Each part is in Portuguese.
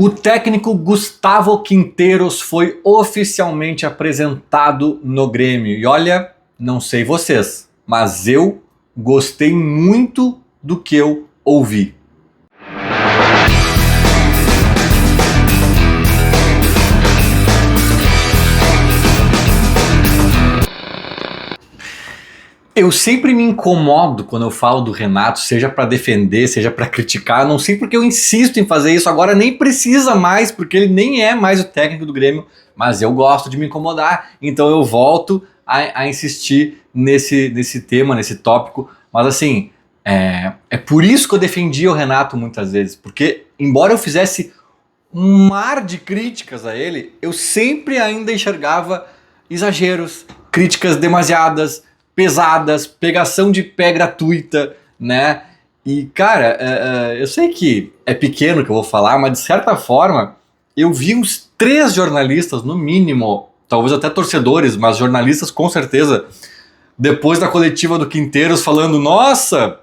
O técnico Gustavo Quinteiros foi oficialmente apresentado no Grêmio. E olha, não sei vocês, mas eu gostei muito do que eu ouvi. Eu sempre me incomodo quando eu falo do Renato, seja para defender, seja para criticar. Não sei porque eu insisto em fazer isso. Agora nem precisa mais, porque ele nem é mais o técnico do Grêmio. Mas eu gosto de me incomodar, então eu volto a insistir nesse tema, nesse tópico. Mas assim, é por isso que eu defendia o Renato muitas vezes. Porque embora eu fizesse um mar de críticas a ele, eu sempre ainda enxergava exageros, críticas demasiadas, pesadas, pegação de pé gratuita, né? E, cara, eu sei que é pequeno o que eu vou falar, mas de certa forma, eu vi uns 3 jornalistas, no mínimo, talvez até torcedores, mas jornalistas com certeza, depois da coletiva do Quinteiros falando, nossa,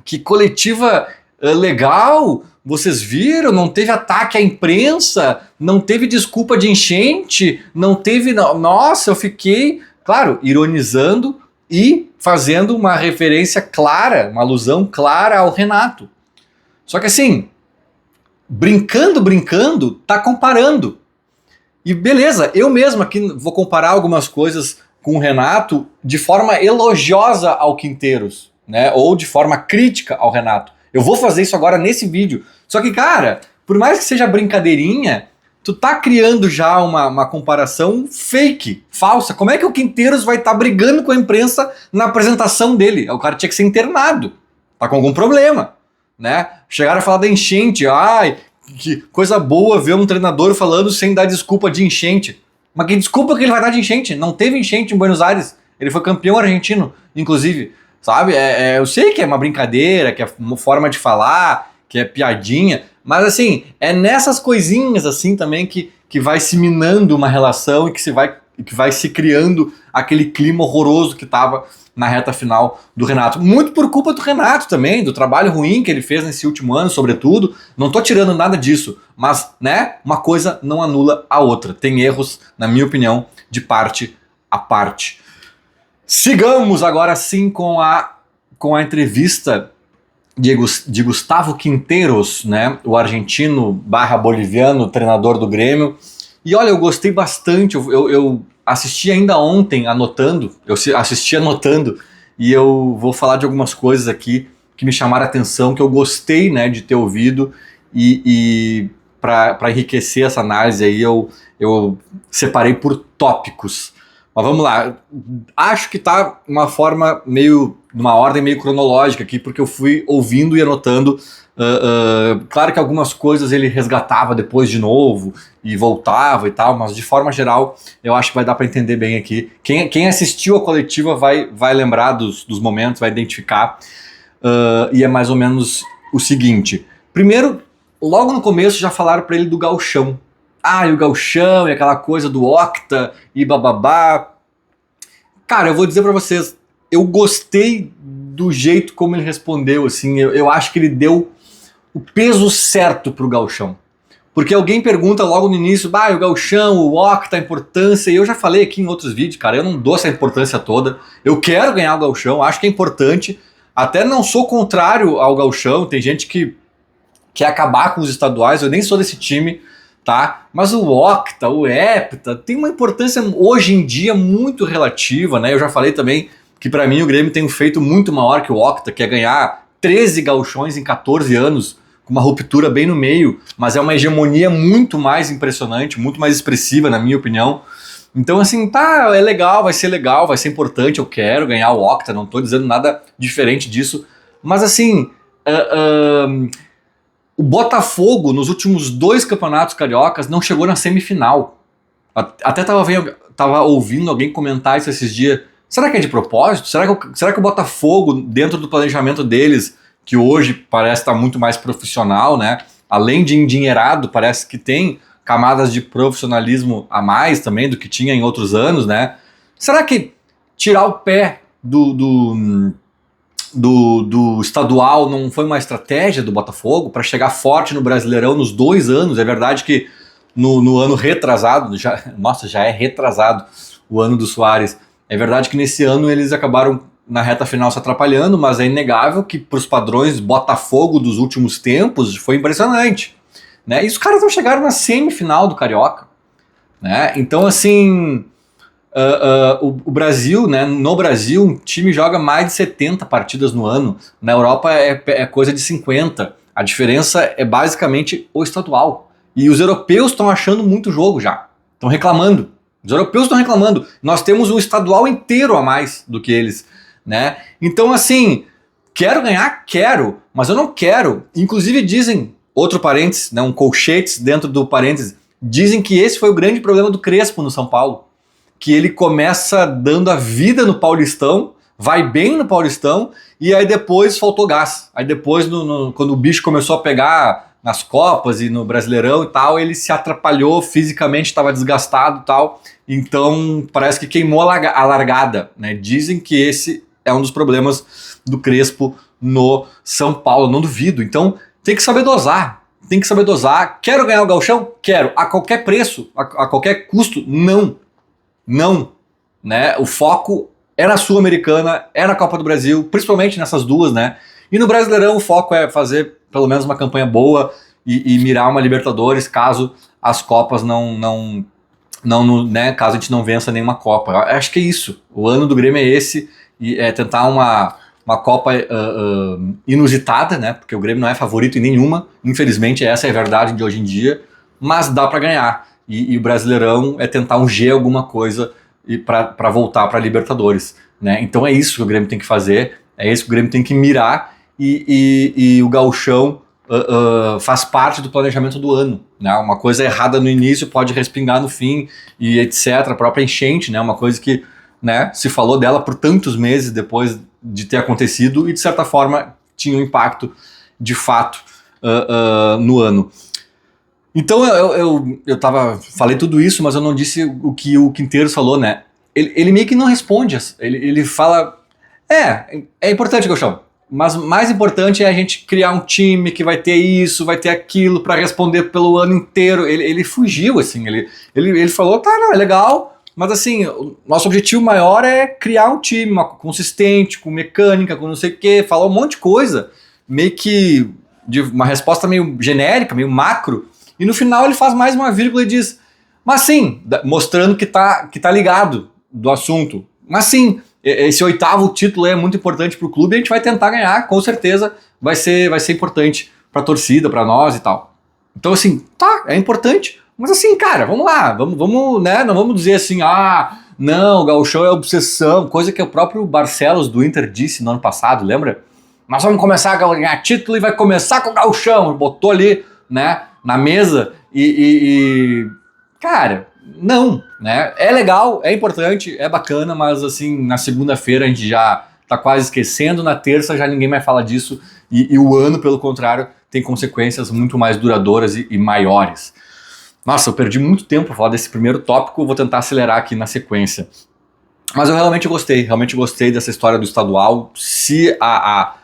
que coletiva legal, vocês viram, não teve ataque à imprensa, não teve desculpa de enchente, não teve... Nossa, eu fiquei, claro, ironizando, e fazendo uma referência clara, uma alusão clara ao Renato. Só que assim, brincando, tá comparando. E beleza, eu mesmo aqui vou comparar algumas coisas com o Renato de forma elogiosa ao Quinteiros, né? Ou de forma crítica ao Renato. Eu vou fazer isso agora nesse vídeo. Só que, cara, por mais que seja brincadeirinha, tu tá criando já uma comparação fake, falsa. Como é que o Quinteiros vai estar brigando com a imprensa na apresentação dele? O cara tinha que ser internado. Tá com algum problema, né? Chegaram a falar da enchente. Ai, que coisa boa ver um treinador falando sem dar desculpa de enchente. Mas que desculpa que ele vai dar de enchente? Não teve enchente em Buenos Aires. Ele foi campeão argentino, inclusive. Sabe? Eu sei que é uma brincadeira, que é uma forma de falar, que é piadinha. Mas assim, é nessas coisinhas assim também que vai se minando uma relação e que vai se criando aquele clima horroroso que estava na reta final do Renato. Muito por culpa do Renato também, do trabalho ruim que ele fez nesse último ano, sobretudo. Não tô tirando nada disso, mas, né, uma coisa não anula a outra. Tem erros, na minha opinião, de parte a parte. Sigamos agora sim com a entrevista de Gustavo Quinteiros, né, o argentino / boliviano, treinador do Grêmio. E olha, eu gostei bastante, eu assisti ainda ontem anotando, e eu vou falar de algumas coisas aqui que me chamaram a atenção, que eu gostei, né, de ter ouvido, e para enriquecer essa análise aí eu separei por tópicos. Mas vamos lá, acho que tá numa ordem meio cronológica aqui, porque eu fui ouvindo e anotando. Claro que algumas coisas ele resgatava depois de novo e voltava e tal, mas de forma geral eu acho que vai dar para entender bem aqui. Quem assistiu a coletiva vai lembrar dos momentos, vai identificar. E é mais ou menos o seguinte. Primeiro, logo no começo já falaram para ele do gauchão. E o gauchão e aquela coisa do octa e bababá. Cara, eu vou dizer pra vocês, eu gostei do jeito como ele respondeu, assim, eu acho que ele deu o peso certo pro gauchão. Porque alguém pergunta logo no início, o gauchão, o octa, a importância, e eu já falei aqui em outros vídeos, cara, eu não dou essa importância toda, eu quero ganhar o gauchão, acho que é importante, até não sou contrário ao gauchão, tem gente que quer acabar com os estaduais, eu nem sou desse time, tá? Mas o octa, o hepta, tem uma importância hoje em dia muito relativa, né? Eu já falei também que para mim o Grêmio tem um feito muito maior que o octa, que é ganhar 13 gauchões em 14 anos, com uma ruptura bem no meio, mas é uma hegemonia muito mais impressionante, muito mais expressiva, na minha opinião. Então assim, é legal, vai ser importante, eu quero ganhar o octa, não tô dizendo nada diferente disso, mas assim... O Botafogo, nos últimos 2 campeonatos cariocas, não chegou na semifinal. Até tava ouvindo alguém comentar isso esses dias. Será que é de propósito? Será que o Botafogo, dentro do planejamento deles, que hoje parece estar muito mais profissional, né? Além de endinheirado, parece que tem camadas de profissionalismo a mais também do que tinha em outros anos, né? Será que tirar o pé do estadual não foi uma estratégia do Botafogo para chegar forte no Brasileirão nos 2 anos. É verdade que no ano retrasado, já é retrasado o ano do Soares. É verdade que nesse ano eles acabaram na reta final se atrapalhando, mas é inegável que para os padrões Botafogo dos últimos tempos foi impressionante, né? E os caras não chegaram na semifinal do Carioca, né? Então assim, o Brasil, né? No Brasil, um time joga mais de 70 partidas no ano. Na Europa é coisa de 50. A diferença é basicamente o estadual. E os europeus estão achando muito jogo já. Estão reclamando. Os europeus estão reclamando. Nós temos um estadual inteiro a mais do que eles, né? Então, assim, quero ganhar? Quero. Mas eu não quero. Inclusive dizem, outro parênteses, né, um colchetes dentro do parênteses, dizem que esse foi o grande problema do Crespo no São Paulo. Que ele começa dando a vida no Paulistão, vai bem no Paulistão, e aí depois faltou gás. Aí depois, quando o bicho começou a pegar nas Copas e no Brasileirão e tal, ele se atrapalhou fisicamente, estava desgastado e tal. Então parece que queimou a largada, né? Dizem que esse é um dos problemas do Crespo no São Paulo, não duvido. Então tem que saber dosar. Tem que saber dosar. Quero ganhar o Gauchão? Quero. A qualquer preço, a qualquer custo? Não. Não, né? O foco é na Sul-Americana, é na Copa do Brasil, principalmente nessas duas, né? E no Brasileirão o foco é fazer pelo menos uma campanha boa e mirar uma Libertadores, caso as Copas não, né? Caso a gente não vença nenhuma Copa. Eu acho que é isso. O ano do Grêmio é esse, e é tentar uma Copa inusitada, né? Porque o Grêmio não é favorito em nenhuma. Infelizmente, essa é a verdade de hoje em dia, mas dá para ganhar. E o Brasileirão é tentar um G alguma coisa para voltar para a Libertadores, né? Então é isso que o Grêmio tem que fazer, é isso que o Grêmio tem que mirar, e o Gauchão faz parte do planejamento do ano, né? Uma coisa errada no início pode respingar no fim, e etc. A própria enchente, né? Uma coisa que, né, se falou dela por tantos meses depois de ter acontecido e de certa forma tinha um impacto de fato no ano. Então falei tudo isso, mas eu não disse o que o Quinteiros falou, né? Ele meio que não responde. Ele fala, é importante, Gauchão, mas mais importante é a gente criar um time que vai ter isso, vai ter aquilo para responder pelo ano inteiro. Ele fugiu, assim, ele falou, tá, não, é legal, mas assim, o nosso objetivo maior é criar um time consistente, com mecânica, com não sei o quê, falou um monte de coisa, meio que de uma resposta meio genérica, meio macro. E no final ele faz mais uma vírgula e diz, mas sim, mostrando que tá ligado do assunto. Mas sim, esse 8º título é muito importante pro clube e a gente vai tentar ganhar, com certeza vai ser importante pra torcida, pra nós e tal. Então assim, tá, é importante. Mas assim, cara, vamos lá, vamos, né, não vamos dizer assim, não, o Gauchão é obsessão, coisa que o próprio Barcelos do Inter disse no ano passado, lembra? Nós vamos começar a ganhar título e vai começar com o Gauchão, botou ali, né, na mesa cara, não, né? É legal, é importante, é bacana, mas assim, na segunda-feira a gente já tá quase esquecendo, na terça já ninguém mais fala disso, e o ano, pelo contrário, tem consequências muito mais duradouras e maiores. Nossa, eu perdi muito tempo pra falar desse primeiro tópico, vou tentar acelerar aqui na sequência. Mas eu realmente gostei dessa história do estadual. Se a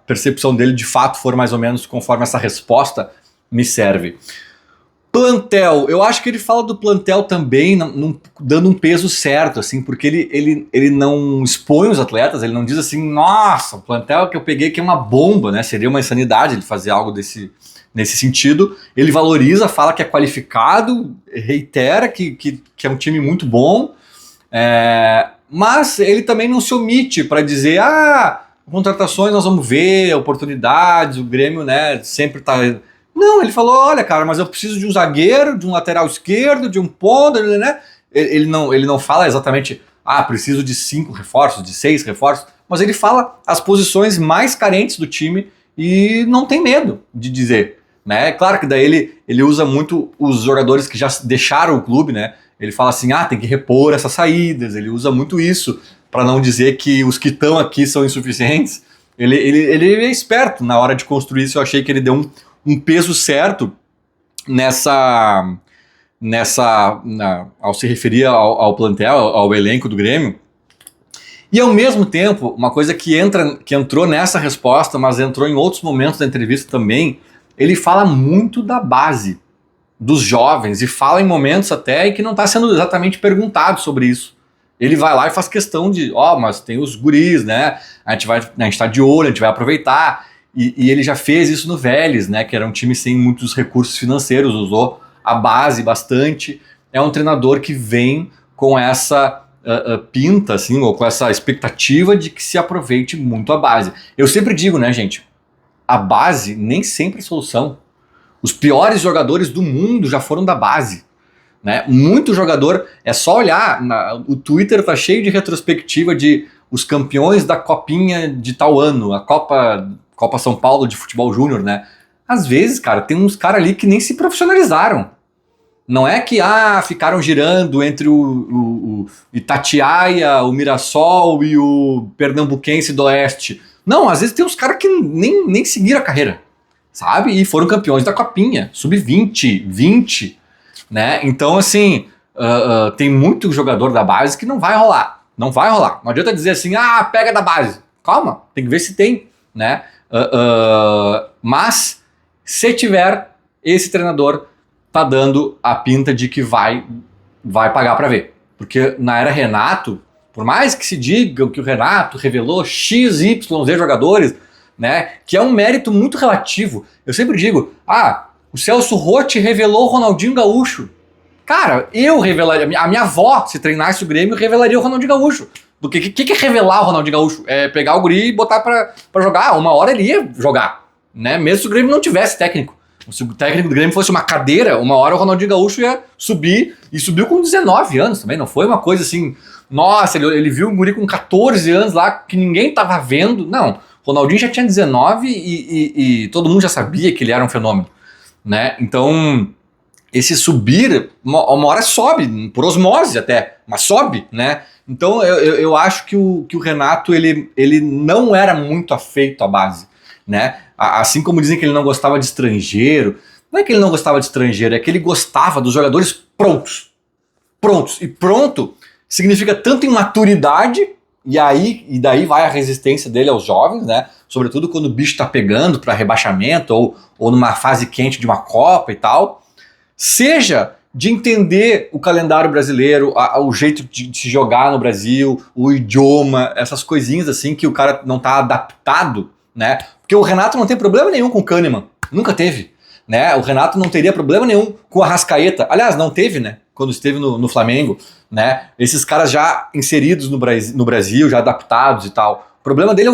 percepção dele de fato for mais ou menos conforme essa resposta, me serve. Plantel, eu acho que ele fala do plantel também, dando um peso certo, assim, porque ele não expõe os atletas, ele não diz assim, nossa, o plantel que eu peguei que é uma bomba, né? Seria uma insanidade ele fazer algo nesse sentido. Ele valoriza, fala que é qualificado, reitera que é um time muito bom, mas ele também não se omite para dizer, contratações nós vamos ver, oportunidades, o Grêmio, né, sempre tá... Não, ele falou, olha, cara, mas eu preciso de um zagueiro, de um lateral esquerdo, de um ponta, né? Ele não fala exatamente, preciso de 5 reforços, de 6 reforços, mas ele fala as posições mais carentes do time e não tem medo de dizer, né? Claro que daí ele usa muito os jogadores que já deixaram o clube, né? Ele fala assim, tem que repor essas saídas, ele usa muito isso para não dizer que os que estão aqui são insuficientes. Ele é esperto na hora de construir isso. Eu achei que ele deu um peso certo ao se referir ao plantel, ao elenco do Grêmio. E ao mesmo tempo, uma coisa que entrou nessa resposta, mas entrou em outros momentos da entrevista também, ele fala muito da base, dos jovens, e fala em momentos até em que não está sendo exatamente perguntado sobre isso. Ele vai lá e faz questão de, mas tem os guris, né? A gente tá de olho, a gente vai aproveitar. E ele já fez isso no Vélez, né? Que era um time sem muitos recursos financeiros, usou a base bastante. É um treinador que vem com essa pinta, assim, ou com essa expectativa de que se aproveite muito a base. Eu sempre digo, né, gente? A base nem sempre é solução. Os piores jogadores do mundo já foram da base. Né? Muito jogador, é só olhar, o Twitter tá cheio de retrospectiva de os campeões da copinha de tal ano, a Copa São Paulo de futebol júnior, né? Às vezes, cara, tem uns caras ali que nem se profissionalizaram. Não é que ficaram girando entre o Itatiaia, o Mirassol e o Pernambuquense do Oeste. Não, às vezes tem uns caras que nem seguiram a carreira, sabe? E foram campeões da copinha, sub-20, 20, né? Então, assim, tem muito jogador da base que não vai rolar. Não vai rolar. Não adianta dizer assim, pega da base. Calma, tem que ver se tem, né? Mas, se tiver, esse treinador tá dando a pinta de que vai pagar para ver. Porque na era Renato, por mais que se diga que o Renato revelou X, Y, Z jogadores, né? Que é um mérito muito relativo. Eu sempre digo, o Celso Rotti revelou o Ronaldinho Gaúcho. Cara, eu revelaria, a minha avó, se treinasse o Grêmio, revelaria o Ronaldinho Gaúcho. Porque o que é revelar o Ronaldinho Gaúcho? É pegar o guri e botar pra jogar. Uma hora ele ia jogar, né? Mesmo se o Grêmio não tivesse técnico. Se o técnico do Grêmio fosse uma cadeira, uma hora o Ronaldinho Gaúcho ia subir. E subiu com 19 anos também. Não foi uma coisa assim, nossa, ele viu um guri com 14 anos lá que ninguém tava vendo. Não, o Ronaldinho já tinha 19 e todo mundo já sabia que ele era um fenômeno, né? Então, esse subir, uma hora sobe, por osmose até, mas sobe, né? Então eu acho que o Renato ele não era muito afeito à base, né? Assim como dizem que ele não gostava de estrangeiro, não é que ele não gostava de estrangeiro, é que ele gostava dos jogadores prontos. E pronto significa tanto em maturidade, e daí vai a resistência dele aos jovens, né? Sobretudo quando o bicho tá pegando para rebaixamento ou numa fase quente de uma Copa e tal. Seja de entender o calendário brasileiro, o jeito de se jogar no Brasil, o idioma, essas coisinhas assim que o cara não tá adaptado, né? Porque o Renato não tem problema nenhum com o Kahneman, nunca teve, né? O Renato não teria problema nenhum com o Arrascaeta, aliás, não teve, né? Quando esteve no Flamengo, né? Esses caras já inseridos no Brasil, já adaptados e tal. O problema dele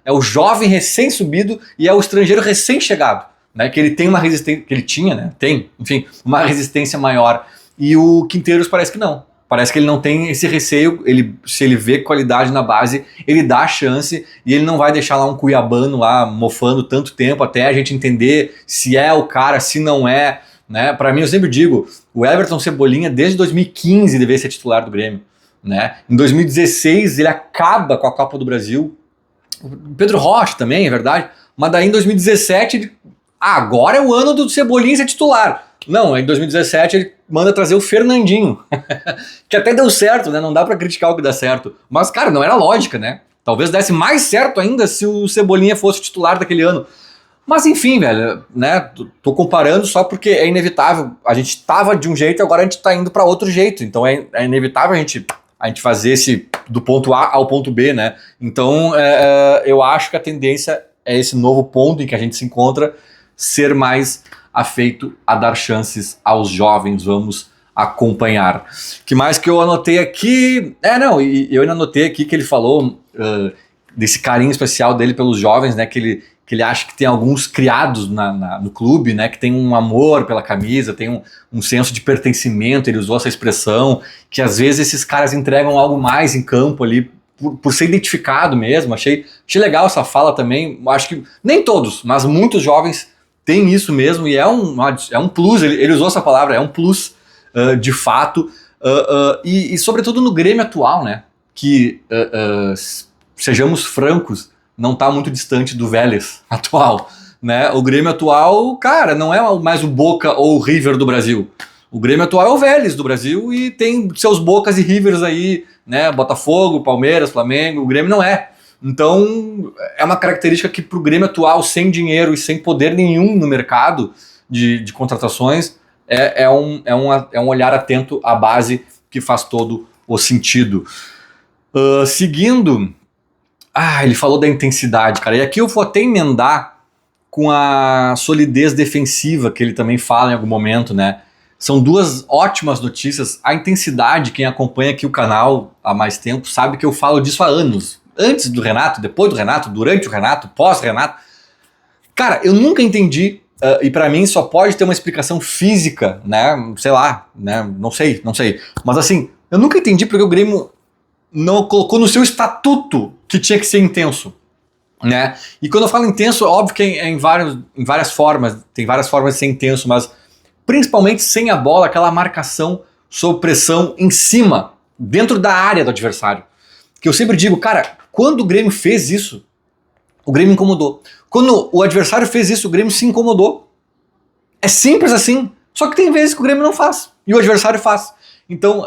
é o jovem recém-subido e é o estrangeiro recém-chegado, né? Que ele tem uma resistência, que ele tinha, né? Tem, enfim, uma resistência maior. E o Quinteiros parece que não. Parece que ele não tem esse receio, se ele vê qualidade na base, ele dá a chance e ele não vai deixar lá um cuiabano lá mofando tanto tempo até a gente entender se é o cara, se não é, né? Para mim, eu sempre digo, o Everton Cebolinha desde 2015 deveria ser titular do Grêmio, né? Em 2016 ele acaba com a Copa do Brasil, o Pedro Rocha também, é verdade, mas daí em 2017 agora é o ano do Cebolinha ser titular. Não, em 2017 ele manda trazer o Fernandinho, que até deu certo, né? Não dá pra criticar o que dá certo. Mas, cara, não era lógica, né? Talvez desse mais certo ainda se o Cebolinha fosse o titular daquele ano. Mas enfim, velho, né? Tô comparando só porque é inevitável. A gente tava de um jeito e agora a gente tá indo pra outro jeito. Então é inevitável a gente fazer esse do ponto A ao ponto B, né? Então eu acho que a tendência é esse novo ponto em que a gente se encontra ser mais afeito a dar chances aos jovens. Vamos acompanhar. Que mais que eu anotei aqui? Eu ainda anotei aqui que ele falou desse carinho especial dele pelos jovens, né? Que ele acha que tem alguns criados no clube, né? Que tem um amor pela camisa, tem um senso de pertencimento. Ele usou essa expressão, que às vezes esses caras entregam algo mais em campo ali, por ser identificado mesmo. Achei legal essa fala também. Acho que nem todos, mas muitos jovens tem isso mesmo, e é um plus, ele usou essa palavra, é um plus de fato, e sobretudo no Grêmio atual, né, que, sejamos francos, não está muito distante do Vélez atual, né, o Grêmio atual, cara, não é mais o Boca ou o River do Brasil, o Grêmio atual é o Vélez do Brasil e tem seus Bocas e Rivers aí né? Botafogo, Palmeiras, Flamengo, o Grêmio não é. Então, é uma característica que pro Grêmio atual, sem dinheiro e sem poder nenhum no mercado de contratações, é um olhar atento à base que faz todo o sentido. Seguindo, ele falou da intensidade, cara, e aqui eu vou até emendar com a solidez defensiva, que ele também fala em algum momento, né? São duas ótimas notícias. A intensidade, quem acompanha aqui o canal há mais tempo, sabe que eu falo disso há anos. Antes do Renato, depois do Renato, durante o Renato, pós-Renato. Cara, eu nunca entendi, e pra mim só pode ter uma explicação física, né? Sei lá, né? Não sei. Mas assim, eu nunca entendi porque o Grêmio não colocou no seu estatuto que tinha que ser intenso, né? E quando eu falo intenso, óbvio que é em várias formas, tem várias formas de ser intenso, mas principalmente sem a bola, aquela marcação sob pressão em cima, dentro da área do adversário. Que eu sempre digo, cara, quando o Grêmio fez isso, o Grêmio incomodou. Quando o adversário fez isso, o Grêmio se incomodou. É simples assim. Só que tem vezes que o Grêmio não faz, e o adversário faz. Então,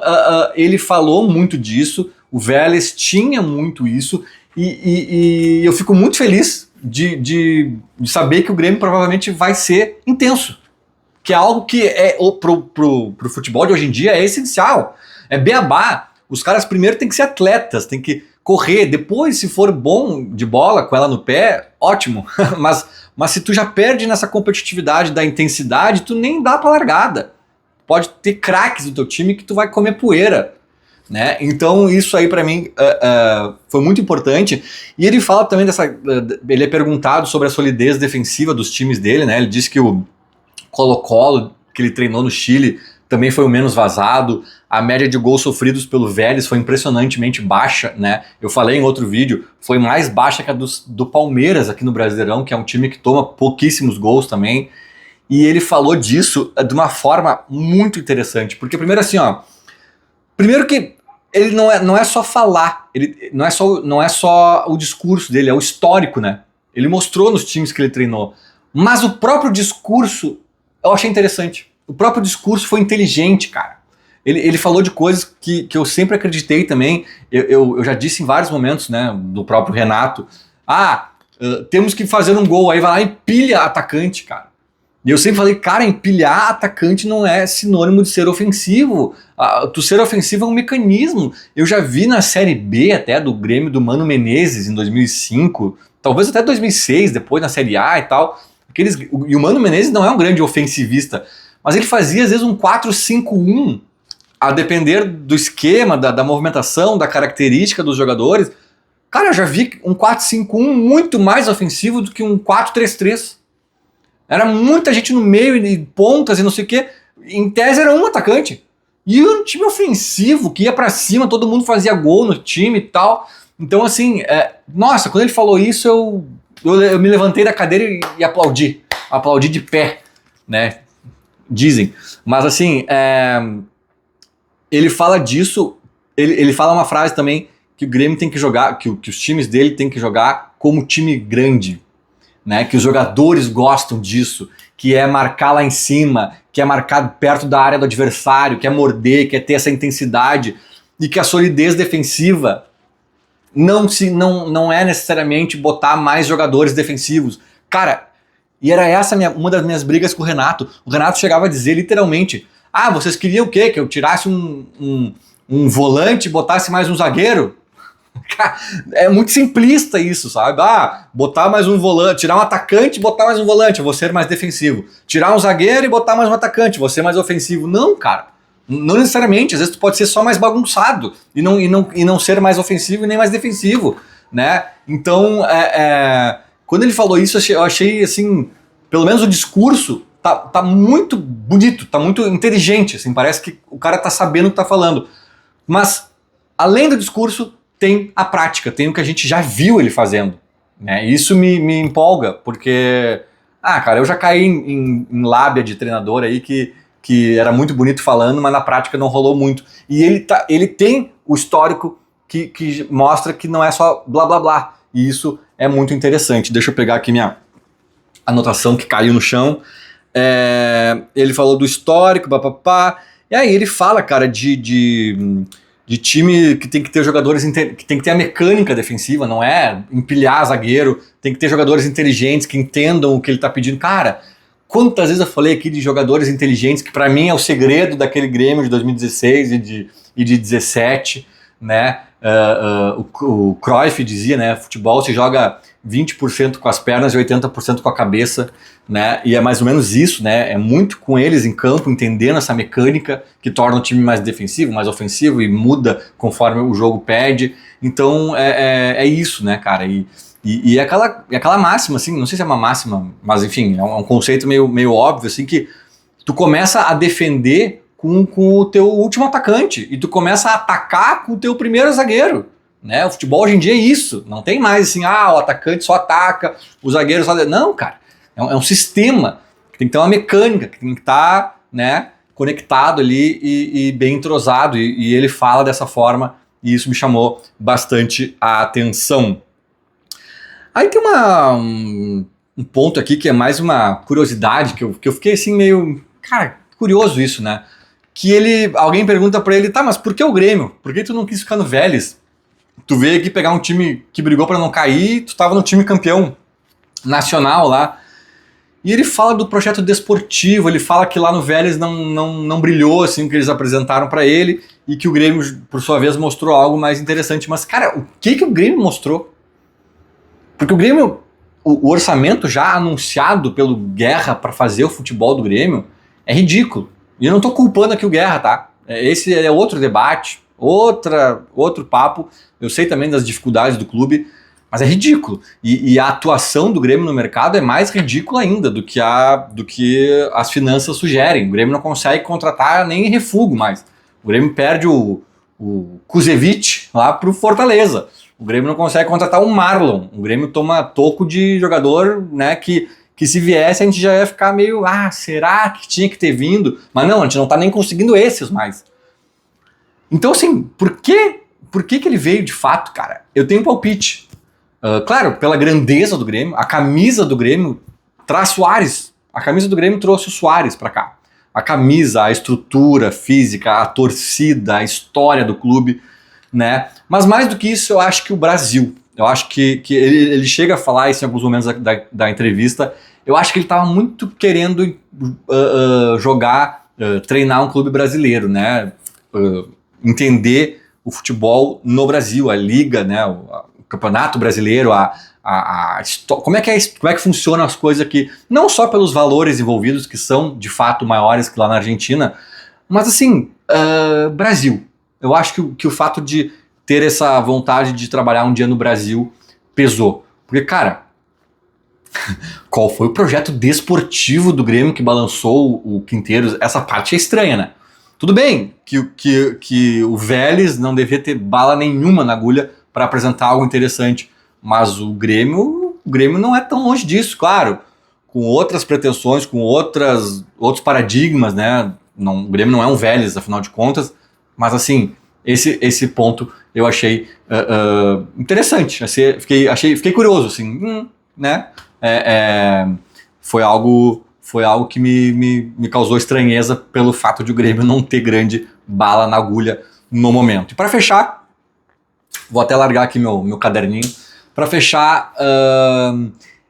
ele falou muito disso, o Vélez tinha muito isso, e eu fico muito feliz de saber que o Grêmio provavelmente vai ser intenso. Que é algo que pro futebol de hoje em dia é essencial. É beabá. Os caras primeiro têm que ser atletas, têm que correr. Depois, se for bom de bola, com ela no pé, ótimo. mas se tu já perde nessa competitividade da intensidade, tu nem dá pra largada. Pode ter craques do teu time que tu vai comer poeira, né? Então isso aí pra mim foi muito importante. E ele fala também ele é perguntado sobre a solidez defensiva dos times dele, né? Ele disse que o Colo-Colo, que ele treinou no Chile, também foi o menos vazado. A média de gols sofridos pelo Vélez foi impressionantemente baixa, né? Eu falei em outro vídeo, foi mais baixa que a do Palmeiras aqui no Brasileirão, que é um time que toma pouquíssimos gols também. E ele falou disso de uma forma muito interessante, porque primeiro assim, primeiro que ele não é só falar, ele não é só o discurso dele, é o histórico, né? Ele mostrou nos times que ele treinou, mas o próprio discurso eu achei interessante. O próprio discurso foi inteligente, cara. Ele falou de coisas que eu sempre acreditei também. Eu já disse em vários momentos, né, do próprio Renato. Temos que fazer um gol. Aí vai lá e empilha atacante, cara. E eu sempre falei, cara, empilhar atacante não é sinônimo de ser ofensivo. Tu ser ofensivo é um mecanismo. Eu já vi na Série B até do Grêmio do Mano Menezes em 2005, talvez até 2006, depois na Série A e tal. E o Mano Menezes não é um grande ofensivista, mas ele fazia às vezes um 4-5-1, a depender do esquema, da movimentação, da característica dos jogadores. Cara, eu já vi um 4-5-1 muito mais ofensivo do que um 4-3-3. Era muita gente no meio, e pontas e não sei o que. Em tese era um atacante. E um time ofensivo, que ia pra cima, todo mundo fazia gol no time e tal. Então assim, nossa, quando ele falou isso, eu me levantei da cadeira e aplaudi. Aplaudi de pé, né? Dizem. Mas assim, ele fala disso, ele fala uma frase também que o Grêmio tem que jogar, que os times dele tem que jogar como time grande, né? Que os jogadores gostam disso, que é marcar lá em cima, que é marcar perto da área do adversário, que é morder, que é ter essa intensidade, e que a solidez defensiva não é necessariamente botar mais jogadores defensivos. Cara, e era essa uma das minhas brigas com o Renato. O Renato chegava a dizer literalmente, vocês queriam o quê? Que eu tirasse um volante e botasse mais um zagueiro? É muito simplista isso, sabe? Botar mais um volante, tirar um atacante e botar mais um volante, eu vou ser mais defensivo. Tirar um zagueiro e botar mais um atacante, vou ser mais ofensivo. Não, cara. Não necessariamente, às vezes tu pode ser só mais bagunçado e não ser mais ofensivo e nem mais defensivo, né? Então, quando ele falou isso, eu achei assim, pelo menos o discurso tá muito bonito, tá muito inteligente, assim, parece que o cara tá sabendo o que tá falando. Mas, além do discurso, tem a prática, tem o que a gente já viu ele fazendo, né? Isso me empolga, porque, cara, eu já caí em lábia de treinador aí que era muito bonito falando, mas na prática não rolou muito. E ele tem o histórico que mostra que não é só blá blá blá. E isso é muito interessante. Deixa eu pegar aqui minha anotação que caiu no chão. Ele falou do histórico, papapá. E aí ele fala, cara, de time que tem que ter jogadores que tem que ter a mecânica defensiva, não é empilhar zagueiro, tem que ter jogadores inteligentes que entendam o que ele tá pedindo. Cara, quantas vezes eu falei aqui de jogadores inteligentes, que para mim é o segredo daquele Grêmio de 2016 e de 17, né? O Cruyff dizia, né? Futebol se joga 20% com as pernas e 80% com a cabeça, né? E é mais ou menos isso, né? É muito com eles em campo, entendendo essa mecânica que torna o time mais defensivo, mais ofensivo e muda conforme o jogo pede. Então é isso, né, cara? E é aquela máxima, assim, não sei se é uma máxima, mas enfim, é um conceito meio óbvio, assim, que tu começa a defender com o teu último atacante e tu começa a atacar com o teu primeiro zagueiro, né? O futebol hoje em dia é isso, não tem mais assim, o atacante só ataca, o zagueiro só... Não, cara, é um sistema que tem que ter uma mecânica, que tem que estar, né, conectado ali e bem entrosado, e ele fala dessa forma e isso me chamou bastante a atenção. Aí tem um ponto aqui que é mais uma curiosidade, que eu fiquei assim meio... Cara, curioso isso, né? Que alguém pergunta pra ele, tá, mas por que o Grêmio? Por que tu não quis ficar no Vélez? Tu veio aqui pegar um time que brigou pra não cair, tu tava no time campeão nacional lá. E ele fala do projeto desportivo, ele fala que lá no Vélez não brilhou assim o que eles apresentaram pra ele e que o Grêmio, por sua vez, mostrou algo mais interessante. Mas, cara, o que o Grêmio mostrou? Porque o Grêmio, o orçamento já anunciado pelo Guerra para fazer o futebol do Grêmio é ridículo. E eu não tô culpando aqui o Guerra, tá? Esse é outro debate, outro papo. Eu sei também das dificuldades do clube, mas é ridículo. E a atuação do Grêmio no mercado é mais ridícula ainda do que as finanças sugerem. O Grêmio não consegue contratar nem refúgio mais. O Grêmio perde o Kuzevic lá pro Fortaleza. O Grêmio não consegue contratar um Marlon. O Grêmio toma toco de jogador, né, que se viesse a gente já ia ficar meio, será que tinha que ter vindo? Mas não, a gente não tá nem conseguindo esses mais. Então, assim, por que ele veio de fato, cara? Eu tenho um palpite. Claro, pela grandeza do Grêmio, a camisa do Grêmio traz Suárez. A camisa do Grêmio trouxe o Suárez pra cá. A camisa, a estrutura física, a torcida, a história do clube, né? Mas mais do que isso, eu acho que o Brasil, eu acho que ele chega a falar isso em alguns momentos da entrevista, eu acho que ele estava muito querendo treinar um clube brasileiro, né? Entender o futebol no Brasil, a liga, né? O campeonato brasileiro, como é que funcionam as coisas aqui, não só pelos valores envolvidos, que são de fato maiores que lá na Argentina, mas assim, Brasil. Eu acho que o fato de ter essa vontade de trabalhar um dia no Brasil pesou. Porque, cara, qual foi o projeto desportivo do Grêmio que balançou o Quinteiros? Essa parte é estranha, né? Tudo bem que o Vélez não devia ter bala nenhuma na agulha para apresentar algo interessante, mas o Grêmio não é tão longe disso, claro, com outras pretensões, com outros paradigmas, né? O Grêmio não é um Vélez, afinal de contas, mas assim, esse ponto eu achei interessante, fiquei curioso, assim, né? Foi algo que me causou estranheza pelo fato de o Grêmio não ter grande bala na agulha no momento. E para fechar, vou até largar aqui meu caderninho. Para fechar,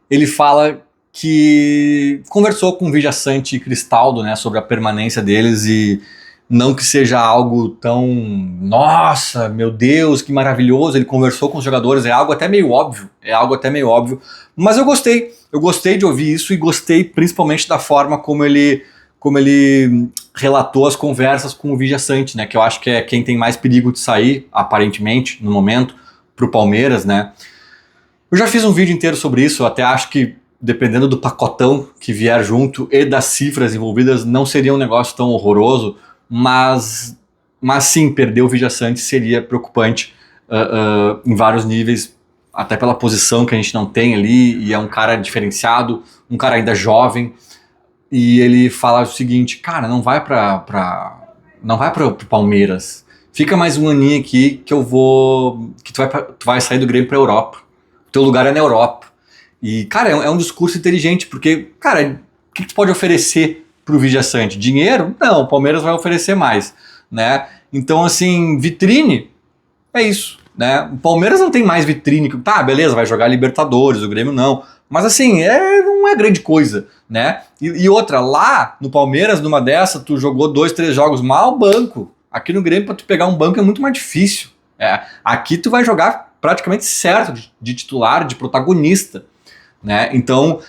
ele fala que conversou com o Villasanti e Cristaldo, né, sobre a permanência deles e não que seja algo tão, nossa, meu Deus, que maravilhoso, ele conversou com os jogadores, é algo até meio óbvio, mas eu gostei de ouvir isso e gostei principalmente da forma como ele relatou as conversas com o Villasanti, né, que eu acho que é quem tem mais perigo de sair, aparentemente, no momento, pro Palmeiras, né. Eu já fiz um vídeo inteiro sobre isso, eu até acho que dependendo do pacotão que vier junto e das cifras envolvidas, não seria um negócio tão horroroso, mas sim, perder o Villasanti seria preocupante em vários níveis, até pela posição que a gente não tem ali, e é um cara diferenciado, um cara ainda jovem, e ele fala o seguinte, cara, não vai pro Palmeiras, fica mais um aninho aqui que tu vai sair do Grêmio pra Europa, o teu lugar é na Europa. E, cara, é um discurso inteligente, porque, cara, o que tu pode oferecer pro Villasanti? Dinheiro? Não, o Palmeiras vai oferecer mais, né? Então, assim, vitrine é isso, né? O Palmeiras não tem mais vitrine. Tá, beleza, vai jogar Libertadores, o Grêmio não. Mas assim, não é grande coisa, né? E outra, lá no Palmeiras, numa dessa, tu jogou 2, 3 jogos mal, banco. Aqui no Grêmio, pra tu pegar um banco é muito mais difícil. Aqui tu vai jogar praticamente certo de titular, de protagonista, né? Então,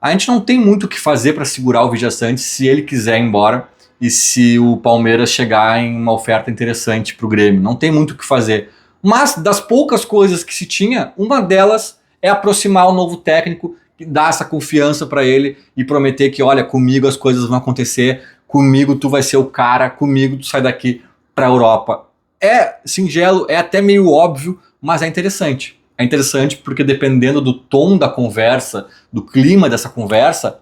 a gente não tem muito o que fazer para segurar o Villaçante se ele quiser ir embora e se o Palmeiras chegar em uma oferta interessante para o Grêmio. Não tem muito o que fazer. Mas das poucas coisas que se tinha, uma delas é aproximar o novo técnico, dar essa confiança para ele e prometer que, olha, comigo as coisas vão acontecer, comigo tu vai ser o cara, comigo tu sai daqui para a Europa. É singelo, é até meio óbvio, mas é interessante. É interessante porque dependendo do tom da conversa, do clima dessa conversa,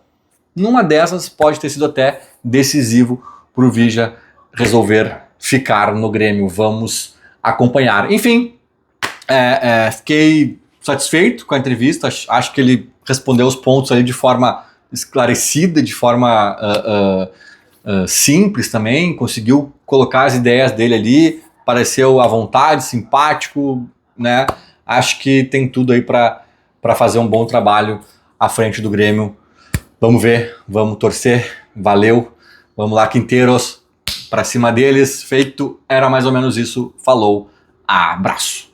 numa dessas pode ter sido até decisivo para o Vija resolver ficar no Grêmio. Vamos acompanhar. Enfim, fiquei satisfeito com a entrevista. Acho que ele respondeu os pontos ali de forma esclarecida, de forma simples também. Conseguiu colocar as ideias dele ali. Pareceu à vontade, simpático, né? Acho que tem tudo aí para fazer um bom trabalho à frente do Grêmio. Vamos ver, vamos torcer, valeu, vamos lá, Quinteiros, pra cima deles, feito, era mais ou menos isso, falou, abraço.